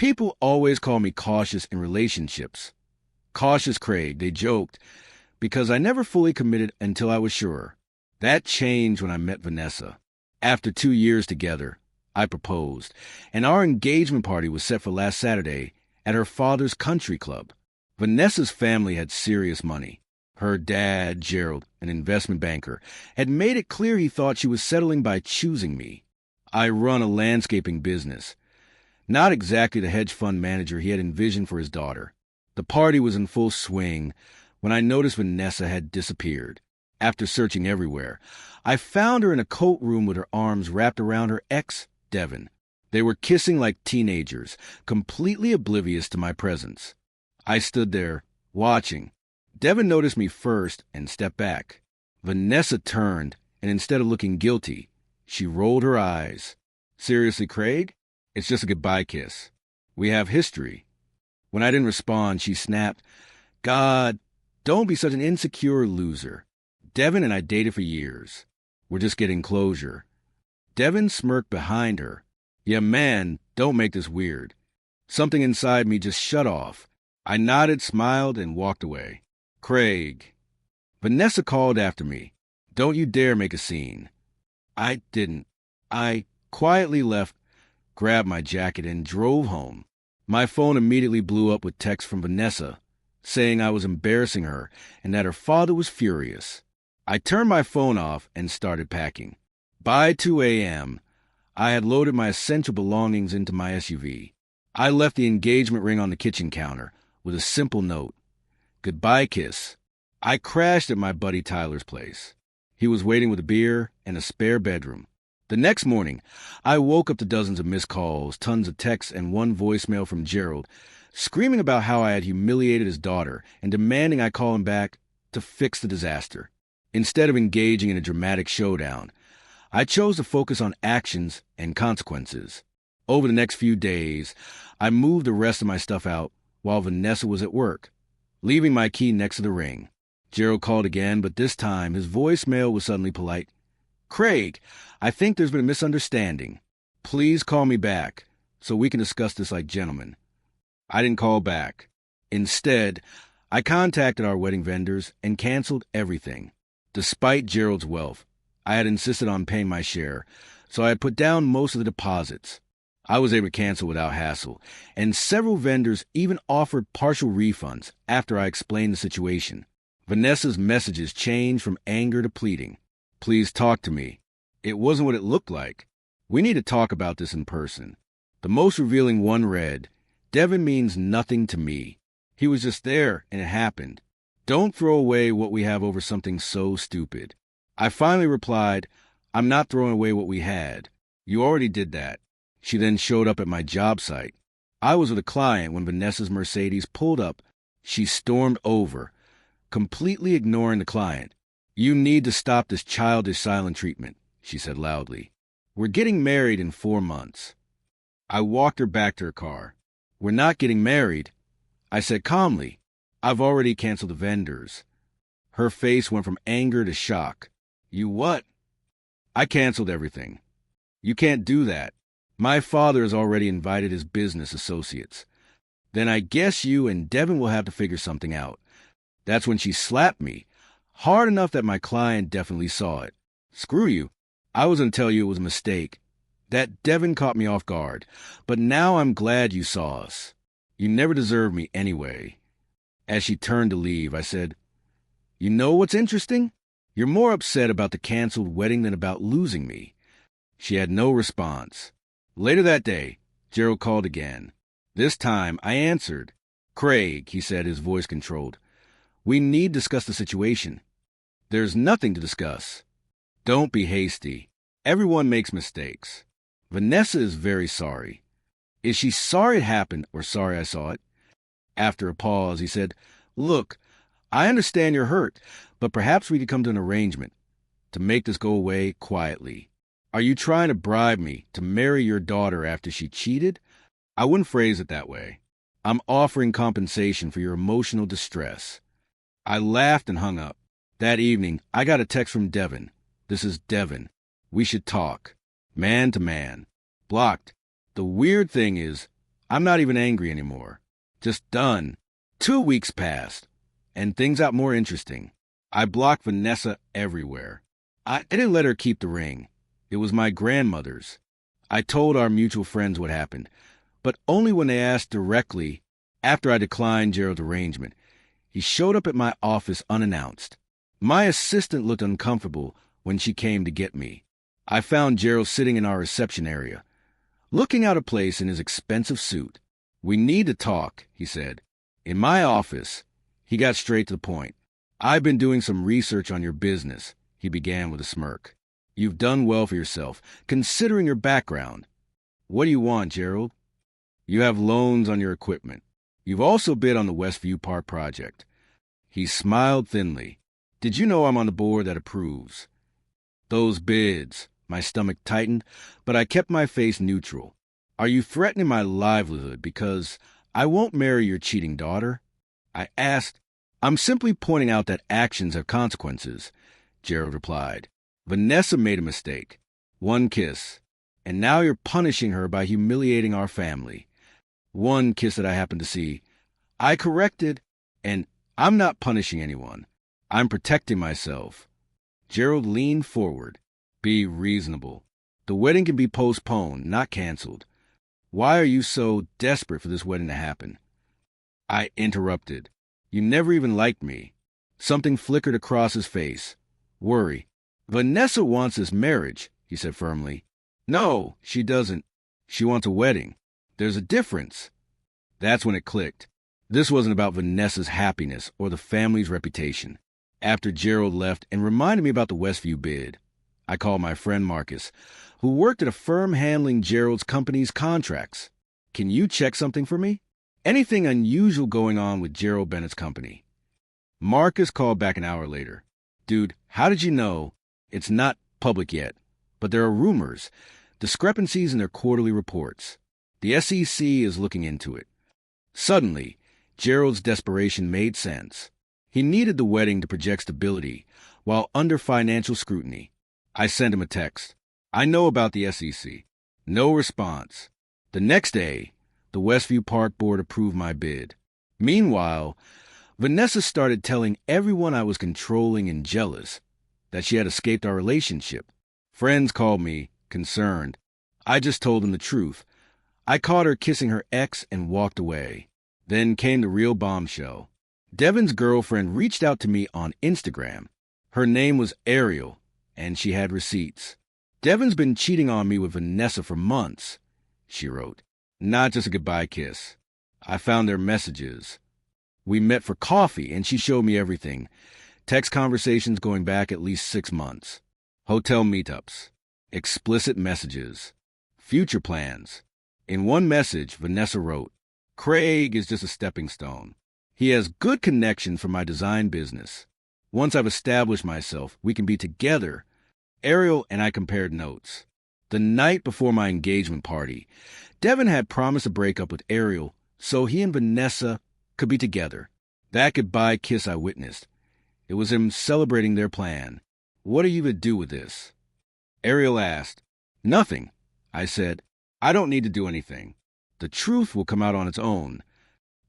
People always call me cautious in relationships. Cautious Craig, they joked, because I never fully committed until I was sure. That changed when I met Vanessa. After 2 years together, I proposed, and our engagement party was set for last Saturday at her father's country club. Vanessa's family had serious money. Her dad, Gerald, an investment banker, had made it clear he thought she was settling by choosing me. I run a landscaping business. Not exactly the hedge fund manager he had envisioned for his daughter. The party was in full swing when I noticed Vanessa had disappeared. After searching everywhere, I found her in a coat room with her arms wrapped around her ex, Devin. They were kissing like teenagers, completely oblivious to my presence. I stood there, watching. Devin noticed me first and stepped back. Vanessa turned, and instead of looking guilty, she rolled her eyes. Seriously, Craig? It's just a goodbye kiss. We have history. When I didn't respond, she snapped, God, don't be such an insecure loser. Devin and I dated for years. We're just getting closure. Devin smirked behind her. Yeah, man, don't make this weird. Something inside me just shut off. I nodded, smiled, and walked away. Craig. Vanessa called after me. Don't you dare make a scene. I didn't. I quietly left, grabbed my jacket, and drove home. My phone immediately blew up with text from Vanessa, saying I was embarrassing her and that her father was furious. I turned my phone off and started packing. By 2 a.m., I had loaded my essential belongings into my SUV. I left the engagement ring on the kitchen counter with a simple note. Goodbye kiss. I crashed at my buddy Tyler's place. He was waiting with a beer and a spare bedroom. The next morning, I woke up to dozens of missed calls, tons of texts, and one voicemail from Gerald, screaming about how I had humiliated his daughter and demanding I call him back to fix the disaster. Instead of engaging in a dramatic showdown, I chose to focus on actions and consequences. Over the next few days, I moved the rest of my stuff out while Vanessa was at work, leaving my key next to the ring. Gerald called again, but this time his voicemail was suddenly polite. Craig, I think there's been a misunderstanding. Please call me back so we can discuss this like gentlemen. I didn't call back. Instead, I contacted our wedding vendors and canceled everything. Despite Gerald's wealth, I had insisted on paying my share, so I had put down most of the deposits. I was able to cancel without hassle, and several vendors even offered partial refunds after I explained the situation. Vanessa's messages changed from anger to pleading. Please talk to me. It wasn't what it looked like. We need to talk about this in person. The most revealing one read, Devin means nothing to me. He was just there, and it happened. Don't throw away what we have over something so stupid. I finally replied, I'm not throwing away what we had. You already did that. She then showed up at my job site. I was with a client when Vanessa's Mercedes pulled up. She stormed over, completely ignoring the client. You need to stop this childish silent treatment, she said loudly. We're getting married in 4 months. I walked her back to her car. We're not getting married, I said calmly. I've already canceled the vendors. Her face went from anger to shock. You what? I canceled everything. You can't do that. My father has already invited his business associates. Then I guess you and Devin will have to figure something out. That's when she slapped me, hard enough that my client definitely saw it. Screw you. I was going to tell you it was a mistake. That Devin caught me off guard, but now I'm glad you saw us. You never deserved me anyway. As she turned to leave, I said, You know what's interesting? You're more upset about the canceled wedding than about losing me. She had no response. Later that day, Gerald called again. This time, I answered. Craig, he said, his voice controlled. We need to discuss the situation. There's nothing to discuss. Don't be hasty. Everyone makes mistakes. Vanessa is very sorry. Is she sorry it happened or sorry I saw it? After a pause, he said, Look, I understand you're hurt, but perhaps we could come to an arrangement to make this go away quietly. Are you trying to bribe me to marry your daughter after she cheated? I wouldn't phrase it that way. I'm offering compensation for your emotional distress. I laughed and hung up. That evening, I got a text from Devin. This is Devin. We should talk. Man to man. Blocked. The weird thing is, I'm not even angry anymore. Just done. 2 weeks passed, and things got more interesting. I blocked Vanessa everywhere. I didn't let her keep the ring. It was my grandmother's. I told our mutual friends what happened, but only when they asked directly after I declined Gerald's arrangement. He showed up at my office unannounced. My assistant looked uncomfortable when she came to get me. I found Gerald sitting in our reception area, looking out of place in his expensive suit. "We need to talk," he said. "In my office." He got straight to the point. "I've been doing some research on your business," he began with a smirk. "You've done well for yourself, considering your background." "What do you want, Gerald?" "You have loans on your equipment. You've also bid on the Westview Park project." He smiled thinly. "Did you know I'm on the board that approves?" Those bids. My stomach tightened, but I kept my face neutral. "Are you threatening my livelihood because I won't marry your cheating daughter?" I asked. "I'm simply pointing out that actions have consequences," Gerald replied. "Vanessa made a mistake. One kiss. And now you're punishing her by humiliating our family." "One kiss that I happened to see." I corrected, "and I'm not punishing anyone. I'm protecting myself." Gerald leaned forward. "Be reasonable. The wedding can be postponed, not canceled. Why are you so desperate for this wedding to happen?" I interrupted. "You never even liked me." Something flickered across his face. Worry. "Vanessa wants this marriage," he said firmly. "No, she doesn't. She wants a wedding. There's a difference." That's when it clicked. This wasn't about Vanessa's happiness or the family's reputation. After Gerald left and reminded me about the Westview bid, I called my friend Marcus, who worked at a firm handling Gerald's company's contracts. "Can you check something for me? Anything unusual going on with Gerald Bennett's company?" Marcus called back an hour later. "Dude, how did you know? It's not public yet, but there are rumors, discrepancies in their quarterly reports. The SEC is looking into it." Suddenly, Gerald's desperation made sense. He needed the wedding to project stability while under financial scrutiny. I sent him a text. "I know about the SEC." No response. The next day, the Westview Park Board approved my bid. Meanwhile, Vanessa started telling everyone I was controlling and jealous, that she had escaped our relationship. Friends called me, concerned. I just told them the truth. I caught her kissing her ex and walked away. Then came the real bombshell. Devin's girlfriend reached out to me on Instagram. Her name was Ariel, and she had receipts. "Devin's been cheating on me with Vanessa for months," she wrote. Not just a goodbye kiss. I found their messages. We met for coffee, and she showed me everything. Text conversations going back at least 6 months. Hotel meetups. Explicit messages. Future plans. In one message, Vanessa wrote, "Craig is just a stepping stone. He has good connections for my design business. Once I've established myself, we can be together." Ariel and I compared notes. The night before my engagement party, Devin had promised to break up with Ariel so he and Vanessa could be together. That goodbye kiss I witnessed. It was him celebrating their plan. "What are you to do with this?" Ariel asked. "Nothing." I said, "I don't need to do anything. The truth will come out on its own."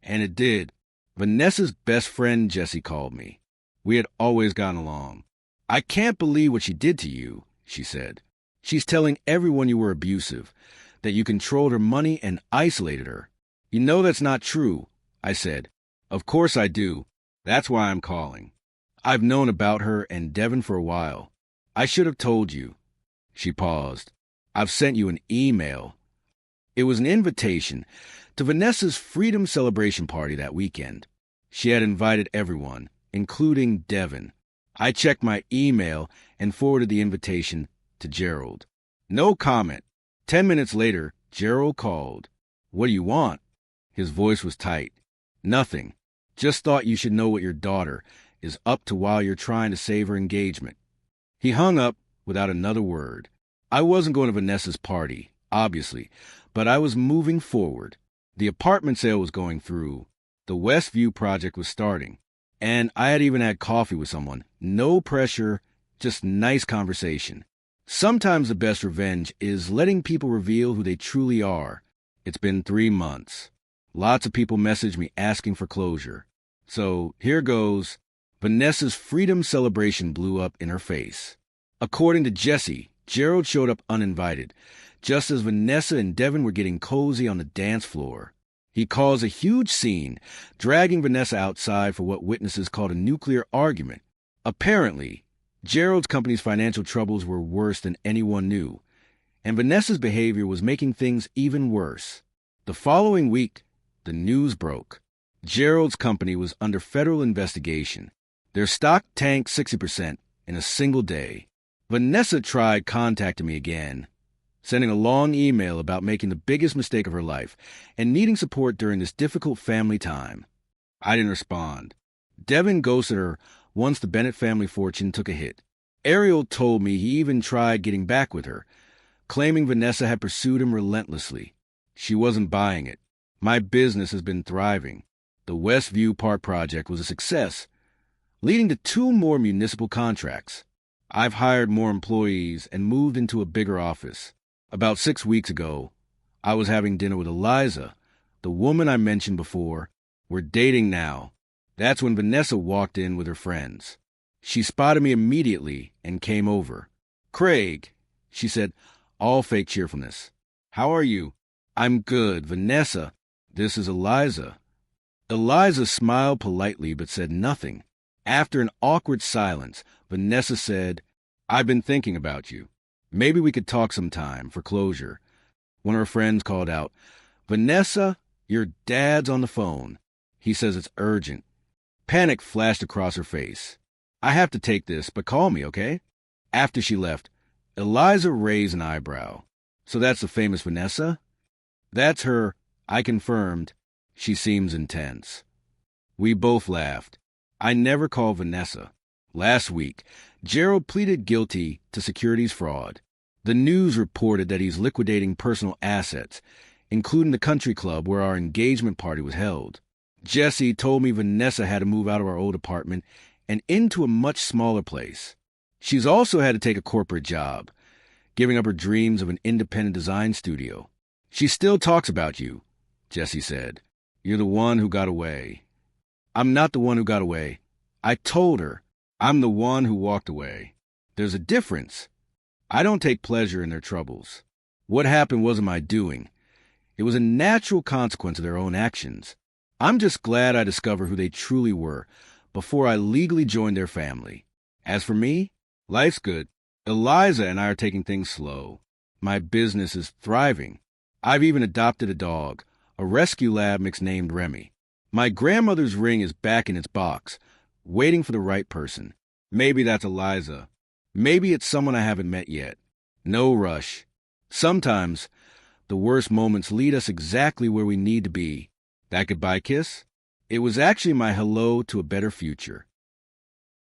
And it did. Vanessa's best friend Jesse called me. We had always gotten along. "I can't believe what she did to you," she said. "She's telling everyone you were abusive, that you controlled her money and isolated her." "You know that's not true," I said. "Of course I do. That's why I'm calling. I've known about her and Devin for a while. I should have told you." She paused. "I've sent you an email." It was an invitation to Vanessa's Freedom Celebration party that weekend. She had invited everyone, including Devin. I checked my email and forwarded the invitation to Gerald. No comment. 10 minutes later, Gerald called. "What do you want?" His voice was tight. "Nothing. Just thought you should know what your daughter is up to while you're trying to save her engagement." He hung up without another word. I wasn't going to Vanessa's party, obviously, but I was moving forward. The apartment sale was going through. The Westview project was starting. And I had even had coffee with someone. No pressure, just nice conversation. Sometimes the best revenge is letting people reveal who they truly are. It's been 3 months. Lots of people message me asking for closure. So here goes. Vanessa's freedom celebration blew up in her face. According to Jesse, Gerald showed up uninvited, just as Vanessa and Devin were getting cozy on the dance floor. He caused a huge scene, dragging Vanessa outside for what witnesses called a nuclear argument. Apparently, Gerald's company's financial troubles were worse than anyone knew, and Vanessa's behavior was making things even worse. The following week, the news broke. Gerald's company was under federal investigation. Their stock tanked 60% in a single day. Vanessa tried contacting me again, sending a long email about making the biggest mistake of her life and needing support during this difficult family time. I didn't respond. Devin ghosted her once the Bennett family fortune took a hit. Ariel told me he even tried getting back with her, claiming Vanessa had pursued him relentlessly. She wasn't buying it. My business has been thriving. The Westview Park project was a success, leading to 2 more municipal contracts. I've hired more employees and moved into a bigger office. About 6 weeks ago, I was having dinner with Eliza, the woman I mentioned before. We're dating now. That's when Vanessa walked in with her friends. She spotted me immediately and came over. "Craig," she said, all fake cheerfulness. "How are you?" "I'm good. Vanessa, this is Eliza." Eliza smiled politely but said nothing. After an awkward silence, Vanessa said, "I've been thinking about you. Maybe we could talk sometime for closure." One of her friends called out, "Vanessa, your dad's on the phone. He says it's urgent." Panic flashed across her face. "I have to take this, but call me, okay?" After she left, Eliza raised an eyebrow. "So that's the famous Vanessa?" "That's her, I confirmed. She seems intense." We both laughed. I never called Vanessa. Last week, Gerald pleaded guilty to securities fraud. The news reported that he's liquidating personal assets, including the country club where our engagement party was held. Jesse told me Vanessa had to move out of our old apartment and into a much smaller place. She's also had to take a corporate job, giving up her dreams of an independent design studio. "She still talks about you," Jesse said. "You're the one who got away." "I'm not the one who got away. I told her. I'm the one who walked away. There's a difference. I don't take pleasure in their troubles. What happened wasn't my doing. It was a natural consequence of their own actions. I'm just glad I discovered who they truly were before I legally joined their family. As for me, life's good. Eliza and I are taking things slow. My business is thriving. I've even adopted a dog, a rescue lab mix named Remy. My grandmother's ring is back in its box, waiting for the right person. Maybe that's Eliza. Maybe it's someone I haven't met yet. No rush. Sometimes, the worst moments lead us exactly where we need to be. That goodbye kiss? It was actually my hello to a better future.